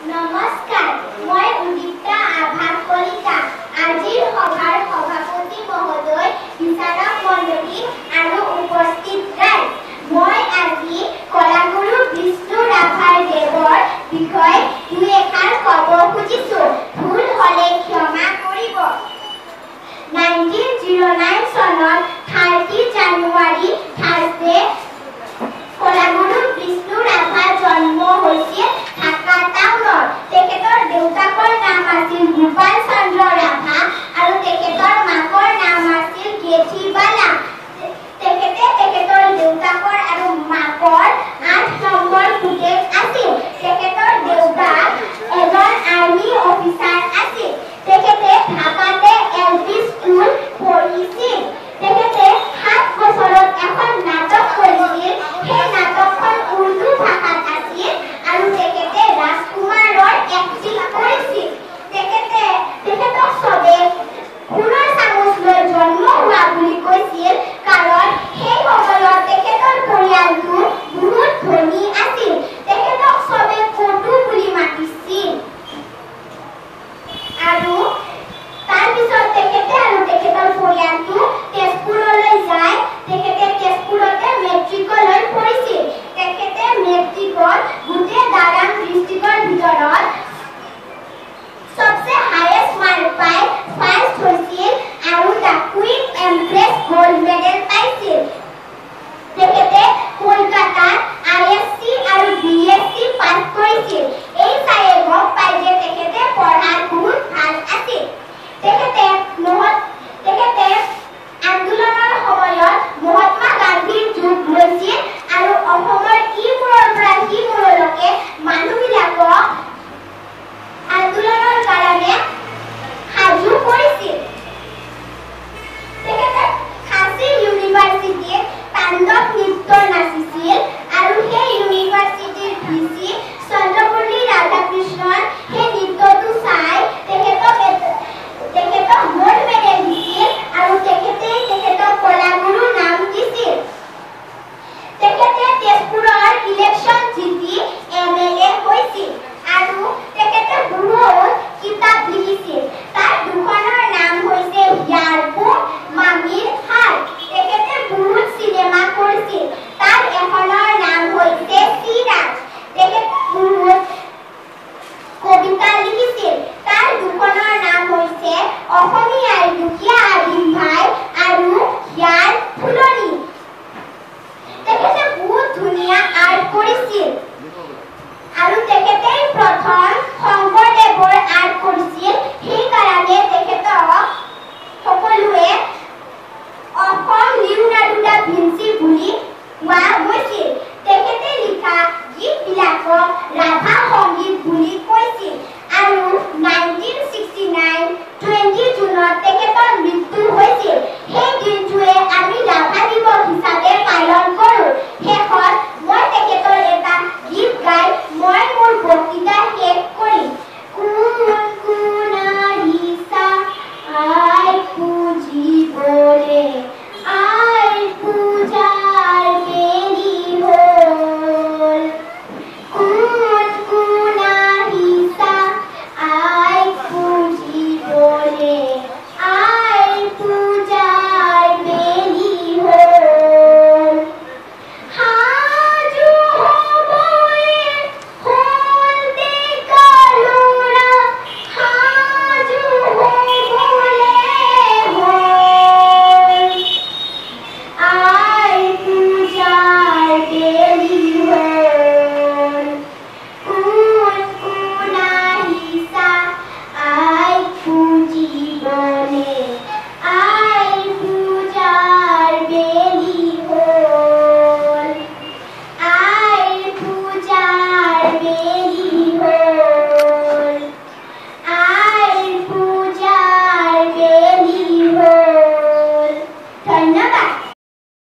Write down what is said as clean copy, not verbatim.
নমস্কাৰ, মই উদিপ্তা আভা কলিতা। আজিৰ সভাৰ সভাপতি মহোদয়, বিচাৰক মণ্ডলী আৰু উপস্থিত ৰাইজ, মই আজি কলাগুৰু বিষ্ণু ৰাভাৰ দেৱৰ বিষয়ে দুই এষাৰ ক'ব খুজিছোঁ। ভুল হ'লে ক্ষমা কৰিব। 1909 চনত 30 জানুৱাৰী থাৰ্ছডে কলাগুৰু বিষ্ণু ৰাভাৰ জন্ম হৈছিল ঢাকা টাউনত। তেখেতৰ দেউতাকৰ নাম আছিল গোপাল চন্দ্ৰ ৰাভা আৰু তেখেতৰ মাকৰ নাম আছিল গেথিবালা। তেখেতে তেখেতৰ দেউতাকৰ আৰু মাকৰ 8 নম্বৰ পুতেক আছিল। তেখেতৰ দেউতাক এজন আৰ্মি অফিচাৰ আছিল। তেখেতে ঢাকাতে LP স্কুল পঢ়িছিল। তেখেতে 7 বছৰত এখন নাটক কৰিছিল। সেই নাটকখন উৰ্দু ভাষাত আছিল আৰু তেখেতে ৰাজকুমাৰৰ এক্টিং কৰিছিল। তেখেতক চবে সোণৰ চামুচ লৈ জন্ম হোৱা বুলি কৈছিল, কাৰণ সেই সময়ত তেখেতৰ পৰিয়ালটো বহুত ধনী আছিল। তেখেতক চবে কটু বুলি মাতিছিল। আৰু তাৰপিছত তেখেতে আৰু তেখেতৰ পৰিয়ালটো তেজপুৰলৈ যায়। তেখেতে তেজপুৰতে মেট্ৰিকলৈ পঢ়িছিল। তেখেতে মেট্ৰিকত গোটেই দাৰাং ডিষ্ট্ৰিক্টৰ ভিতৰত सबसे हाईएस्ट मार्क पाई फर्स्ट হৈছিল আৰু the queen empress gold medal পাইছিল। তেখেতে কলকাতাত ISC আৰু BSc পাছ কৰিছিল। এই চায়ে গম পাই যে তেখেতে পঢ়াত বহুত ভাল আছিল। তেখেতে আন্দোলনৰ সময়ত মহাত্মা গান্ধীৰ যুগ লৈছিল আৰু অসমৰ ইমূৰৰ পৰা সিমূৰলৈকে মানুহবিলাকক আন্দোলনৰ কাৰণে সাজু কৰিছিল। তেখেতে খাচী ইউনিভাৰ্চিটিত তাণ্ডৱ নৃত্য নাচিছিল আৰু সেই ইউনিভাৰ্চিটিৰ VC চন্দ্ৰপল্লী ৰাধাকৃষ্ণন সেই নৃত্যটো চাই তেখেতক গোল্ড মেডেল দিছিল আৰু তেখেতক কলাগুৰু নাম দিছিল। তেখেতে তেজপুৰৰ ইলেকশ্যন জিতি MLA হৈছিল আৰু তেখেতে বহুত কিতাপ লিখিছিল। তাৰ দুখনৰ নাম হৈছে ইয়াৰবুক, মামিৰ হাত। তেখেতে বহুত চিনেমা কৰিছিল। তাৰ এখনৰ নাম হৈছে চিৰাজ। তেখেতে বহুত কবিতা লিখিছিল। তাৰ দুখনৰ নাম হৈছে অসমীয়াৰ দুখীয়া আদিম ভাই আৰু ইয়াৰ ফুলনি। তেখেতে বহুত ধুনীয়া আৰ্ট কৰিছিল আৰু তেখেতে প্ৰথম শংকৰদেৱৰ আৰ্ট কৰিছিল। সেইকাৰণে তেখেতক সকলোৱে অসম লিওনাৰ্ডো দা ভিঞ্চি বুলি কোৱা হৈছিল। তেখেতে লিখা গীতবিলাকক ৰাভা সংগীত বুলি কৈছিল আৰু 1969 20 জুনত তেখেতৰ মৃত্যু হৈছিল। সেই দিনটোৱে আমি ৰাভা দিৱস হিচাপে পালন কৰোঁ। শেষত মই তেখেতৰ এটা গীত গাই মই মোৰ বক্তৃতা শেষ কৰিম। কোন কোন আহিছা আই পুজিবলে, আই পূজাৰ দেৰি হ'ল। কোন কোন আহিছা আই পুজিবলে, আই পূজাৰ দেৰি হ'ল। সাজু হ'বয়ে হ'ল ডেকা ল'ৰা, সাজু হ'বলে হ'ল। আই পূজাৰ দেৰি